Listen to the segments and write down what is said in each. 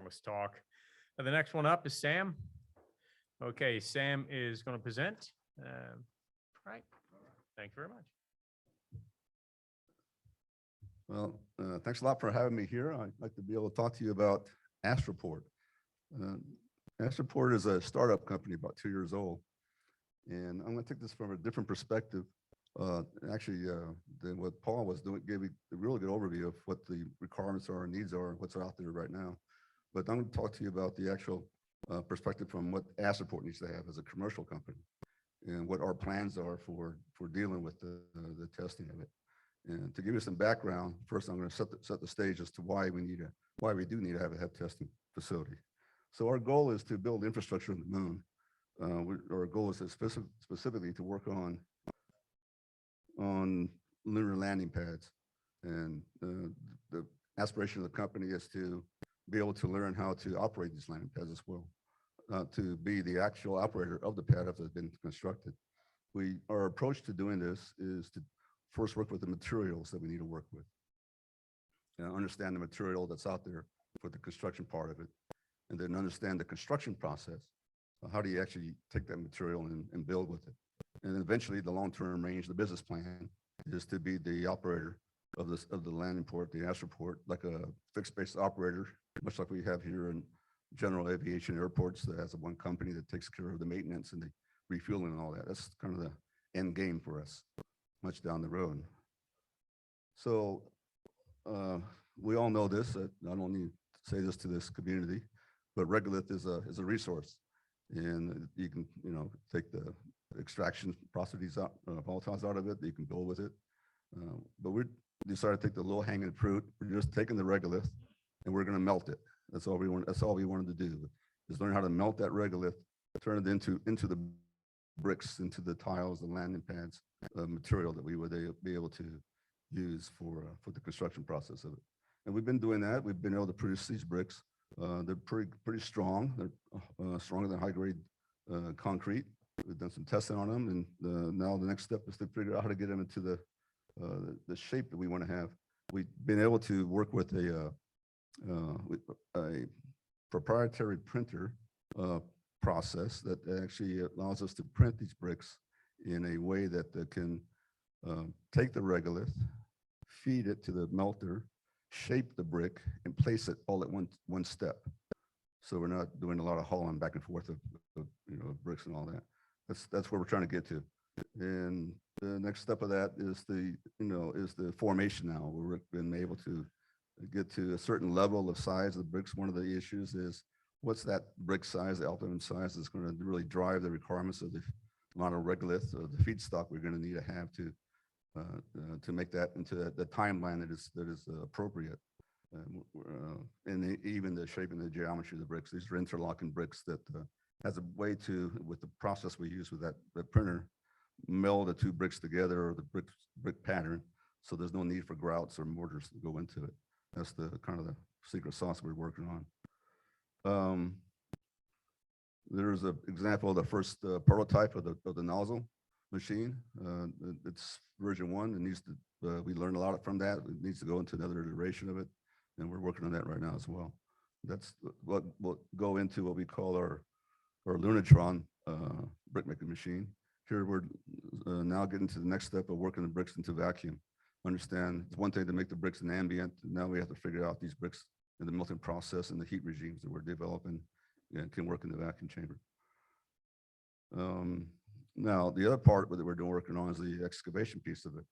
pointless talk. The next one up is Sam. Okay, Sam is going to present. Right. Thank you very much. Well, thanks a lot for having me here. I'd like to be able to talk to you about Astroport. Astroport is a startup company about 2 years old. And I'm going to take this from a different perspective. Than what Paul was doing, gave me a really good overview of what the requirements are and needs are, what's out there right now. But I'm going to talk to you about the actual perspective from what Astroport needs to have as a commercial company and what our plans are for dealing with the testing of it. And to give you some background, first I'm going to set the stage as to why we do need to have a HEP testing facility. So our goal is to build infrastructure on the moon. Our goal is to specifically to work on lunar landing pads. And the aspiration of the company is to be able to learn how to operate these landing pads as well, to be the actual operator of the pad after it's been constructed. Our approach to doing this is to first work with the materials that we need to work with, and understand the material that's out there for the construction part of it, and then understand the construction process. How do you actually take that material and build with it? And then eventually the long-term range, the business plan is to be the operator of the landing port, the Astroport, like a fixed base operator, much like we have here in general aviation airports that has one company that takes care of the maintenance and the refueling and all that. That's kind of the end game for us, much down the road. So we all know this. I don't need to say this to this community, but regolith is a resource, and you can take the extraction processes out, volatiles out of it. You can build with it, but we decided to take the low hanging fruit. We're just taking the regolith and we're going to melt it. That's all we wanted to do, is learn how to melt that regolith, turn it into the bricks, into the tiles, the landing pads, material that we would be able to use for the construction process of it. And we've been doing that. We've been able to produce these bricks. They're pretty strong. They're stronger than high grade concrete. We've done some testing on them, and now the next step is to figure out how to get them into the shape that we want to have. We've been able to work with a proprietary printer process that actually allows us to print these bricks in a way that can take the regolith, feed it to the melter, shape the brick, and place it all at one step. So we're not doing a lot of hauling back and forth of bricks and all that. That's where we're trying to get to. And the next step of that is the formation now. We've been able to get to a certain level of size of the bricks. One of the issues is what's that brick size, the alpha size, that's going to really drive the requirements of the amount of regolith, or the feedstock we're going to need to have to make that into the timeline that is appropriate. And even the shape and the geometry of the bricks. These are interlocking bricks that has a way to, with the process we use with that printer, meld the two bricks together, or the brick pattern, so there's no need for grouts or mortars to go into it. That's the kind of the secret sauce we're working on. There's an example of the first prototype of the nozzle machine. It's version 1. It needs to. We learned a lot from that. It needs to go into another iteration of it, and we're working on that right now as well. That's what will go into what we call our Lunatron brick making machine. Here we're now getting to the next step of working the bricks into vacuum. Understand, it's one thing to make the bricks in ambient. Now we have to figure out these bricks in the melting process and the heat regimes that we're developing and can work in the vacuum chamber. Now the other part that we're working on is the excavation piece of it.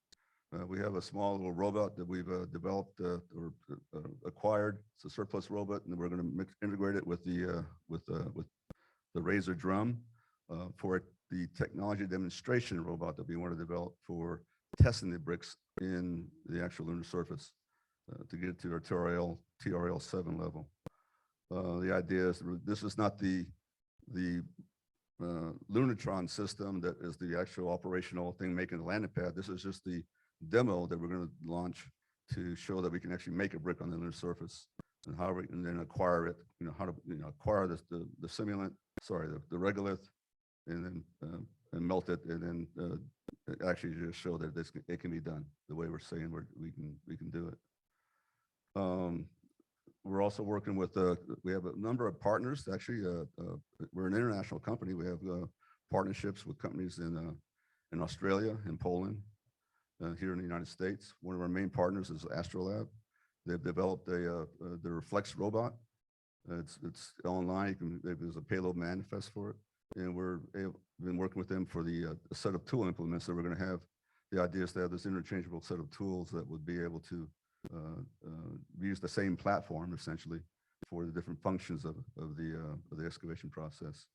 We have a small little robot that we've developed or acquired. It's a surplus robot, and we're going to integrate it with the Razor drum for the technology demonstration robot that we want to develop for testing the bricks in the actual lunar surface to get it to our TRL 7 level. The idea is this is not the Lunatron system that is the actual operational thing making the landing pad. This is just the demo that we're going to launch to show that we can actually make a brick on the lunar surface, and how we can then acquire it, how to acquire the simulant, the regolith, and then and melt it, and then actually just show that it can be done the way we're saying we can do it. we're also working with, we have a number of partners, actually, we're an international company. We have partnerships with companies in Australia, in Poland, here in the United States. One of our main partners is Astrolab. They've developed the Reflex robot. It's online. There's a payload manifest for it. And we've been working with them for the set of tool implements that we're going to have. The idea is to have this interchangeable set of tools that would be able to use the same platform essentially for the different functions of the excavation process.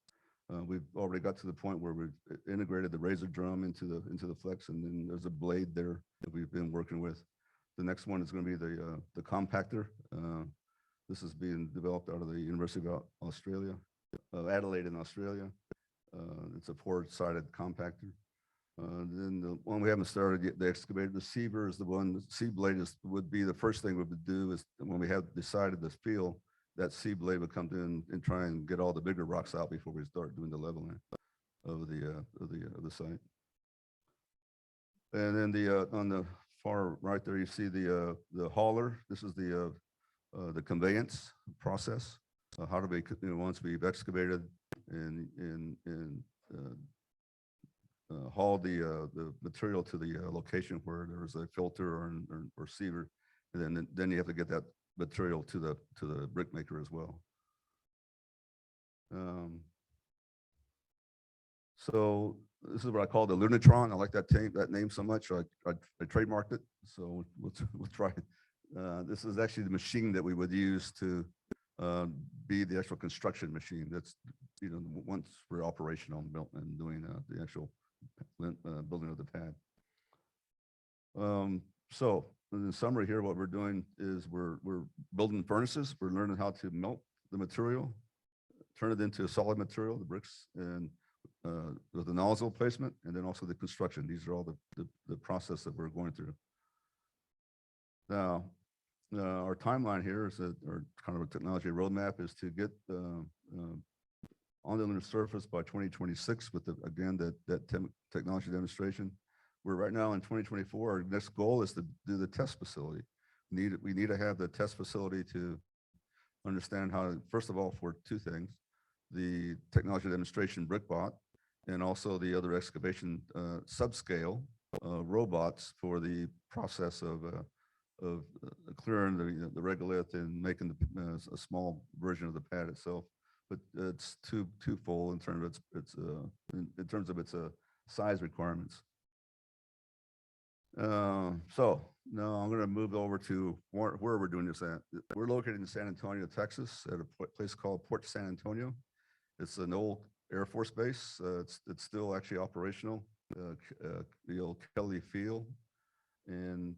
We've already got to the point where we've integrated the razor drum into the flex, and then there's a blade there that we've been working with. The next one is going to be the compactor. This is being developed out of the University of Australia, Adelaide in Australia. It's a four-sided compactor. Then the one we haven't started yet, the excavator, the siever is the one. The sea blade would be the first thing we would do is when we have decided this field, that sea blade would come in and try and get all the bigger rocks out before we start doing the leveling of the site. And then on the far right there, you see the hauler. This is the conveyance process. How do we, once we've excavated and haul the material to the location where there's a filter or siever, and then you have to get that material to the brick maker as well. So this is what I call the Lunatron. I like that name so much. I trademarked it. So we'll try it. This is actually the machine that we would use to be the actual construction machine. That's once we're operational and doing the actual building of the pad. So in summary here, what we're doing is we're building furnaces. We're learning how to melt the material, turn it into a solid material, the bricks, and with the nozzle placement, and then also the construction. These are all the process that we're going through. Now, our timeline here is that, or kind of a technology roadmap is to get on the lunar surface by 2026 with that technology demonstration. We're right now in 2024. Our next goal is to do the test facility. We need to have the test facility to understand how, first of all, for two things: the technology demonstration brickbot, and also the other excavation subscale robots for the process of clearing the regolith and making a small version of the pad itself. But it's twofold in terms of its size requirements. So now I'm going to move over to where we're doing this at. We're located in San Antonio, Texas, at a place called Port San Antonio. It's an old Air Force base. It's still actually operational, the old Kelly Field. And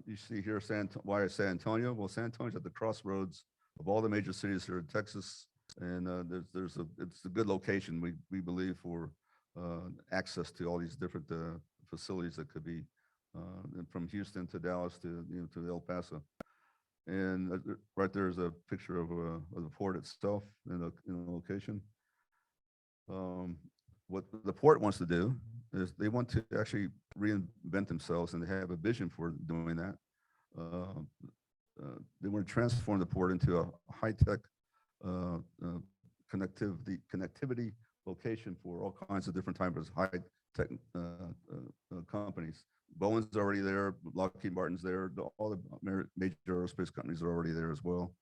you see here, why San Antonio? Well, San Antonio's at the crossroads of all the major cities here in Texas. And it's a good location, we believe, for access to all these different facilities that could be from Houston to Dallas to El Paso. And right there is a picture of the port itself in the location. What the port wants to do is they want to actually reinvent themselves, and they have a vision for doing that. They want to transform the port into a high-tech connectivity location for all kinds of different types of high-tech companies. Boeing's already there, Lockheed Martin's there, all the major aerospace companies are already there as well.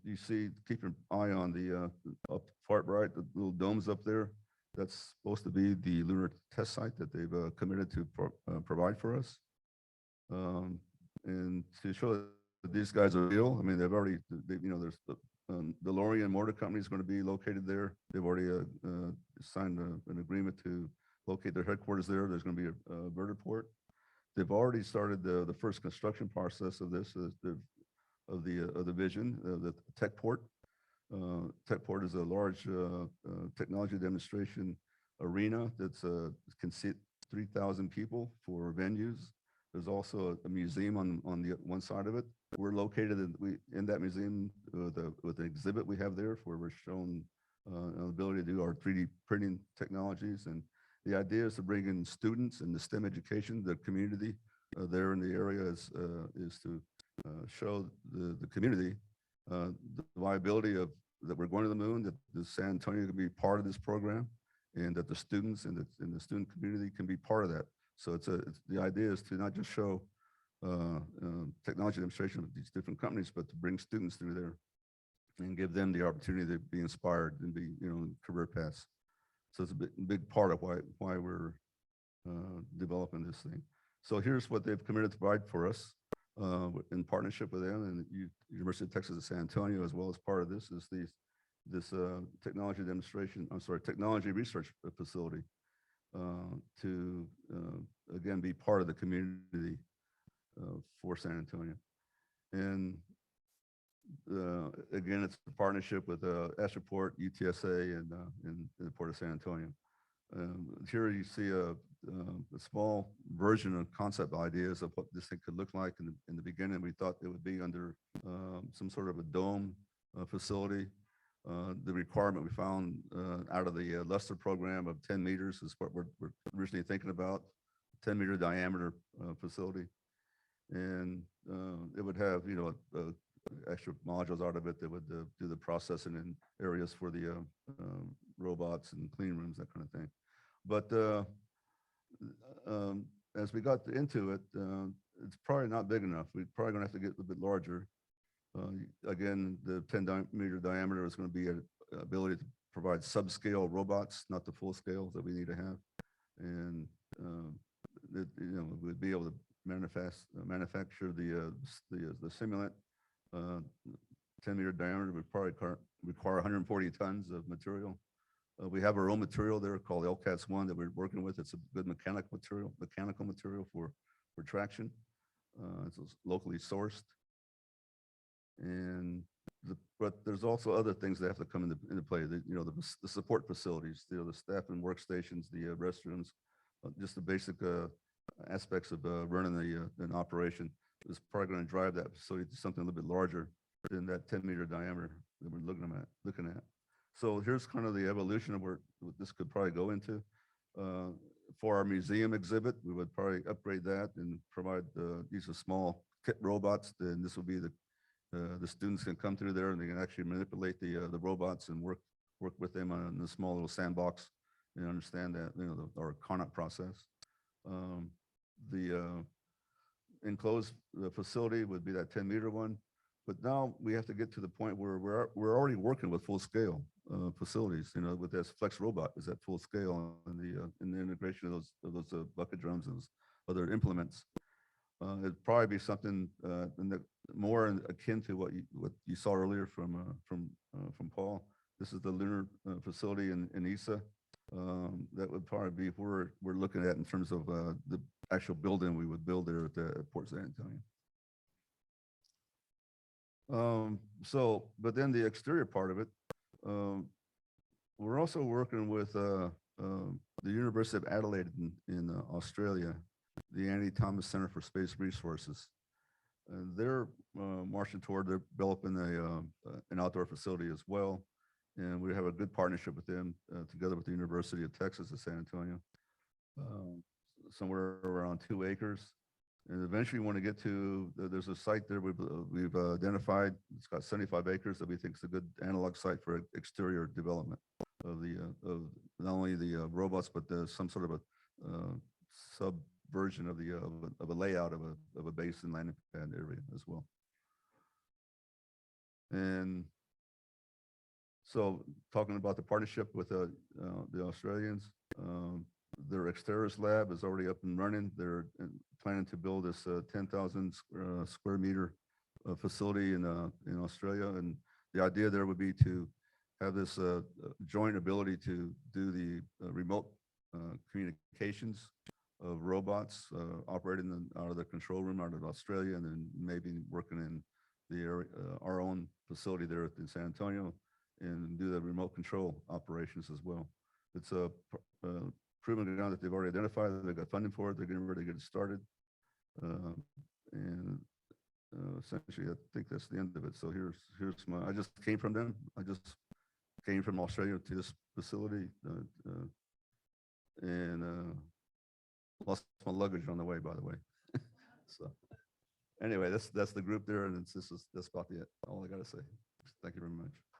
You see, keep your eye on the up part right, the little domes up there. That's supposed to be the lunar test site that they've committed to provide for us. And to show that these guys are real, I mean, they've already, there's the Lorry and Mortar Company is going to be located there. They've already signed an agreement to locate their headquarters there. There's going to be a vertiport. They've already started the first construction process of this, of the vision, the TechPort. TechPort is a large technology demonstration arena that's can seat 3,000 people for venues. There's also a museum on the one side of it. We're located in that museum with the exhibit we have there, where we're shown an ability to do our 3D printing technologies. And the idea is to bring in students in the STEM education. The community there in the area is to show the community the viability of that we're going to the moon, that the San Antonio can be part of this program, and that the students and the student community can be part of that. So the idea is to not just show technology demonstration of these different companies, but to bring students through there and give them the opportunity to be inspired and be, career paths. So it's a big part of why we're developing this thing. So here's what they've committed to provide for us in partnership with them and the University of Texas at San Antonio, as well as part of this is this technology research facility to again be part of the community for San Antonio. And again, it's a partnership with Astroport, UTSA, and the Port of San Antonio. Here you see a small version of concept ideas of what this thing could look like. In the beginning, we thought it would be under some sort of a dome facility. The requirement we found out of the Luster program of 10 meters is what we're originally thinking about, 10-meter diameter facility. And it would have, extra modules out of it that would do the processing in areas for the robots and clean rooms, that kind of thing. But as we got into it, it's probably not big enough. We're probably gonna have to get a bit larger. Again, the 10-meter diameter is gonna be an ability to provide subscale robots, not the full scale that we need to have. And we'd be able to manufacture the simulant. 10-meter diameter would probably require 140 tons of material. We have our own material there called LCATS-1 that we're working with. It's a good mechanical material for traction. It's locally sourced. And but there's also other things that have to come into play. The support facilities, the staff and workstations, the restrooms, just the basic aspects of running an operation is probably going to drive that facility to something a little bit larger than that 10-meter diameter that we're looking at. So here's kind of the evolution of where this could probably go into. For our museum exhibit, we would probably upgrade that and provide these are small kit robots. Then this will be the students can come through there and they can actually manipulate the robots and work with them on the small little sandbox and understand that our CONOP process. The enclosed facility would be that 10-meter one, but now we have to get to the point where we're already working with full scale facilities. With this Flex robot is at full scale, and the integration of those bucket drums and those other implements. It'd probably be something more akin to what you saw earlier from Paul. This is the lunar facility in ESA. That would probably be where we're looking at in terms of the actual building we would build there at the Port San Antonio. But then the exterior part of it, we're also working with the University of Adelaide in Australia, the Andy Thomas Center for Space Resources. They're marching toward developing an outdoor facility as well. And we have a good partnership with them together with the University of Texas at San Antonio, somewhere around 2 acres. And eventually we want to get to, there's a site there we've identified. It's got 75 acres that we think is a good analog site for exterior development of not only the robots, but some sort of a subversion of a layout of a base and landing pad area as well. And so talking about the partnership with the Australians, their Exteris lab is already up and running. They're planning to build this 10,000 square meter facility in Australia. And the idea there would be to have this joint ability to do the remote communications of robots operating out of the control room out of Australia, and then maybe working in the area, our own facility there in San Antonio, and do the remote control operations as well. It's a proven ground that they've already identified. They've got funding for it. They're getting ready to get it started. And essentially, I think that's the end of it. So here's I just came from them. I just came from Australia to this facility and lost my luggage on the way, by the way. So Anyway, that's the group there, and that's about it. All I gotta say. Thank you very much.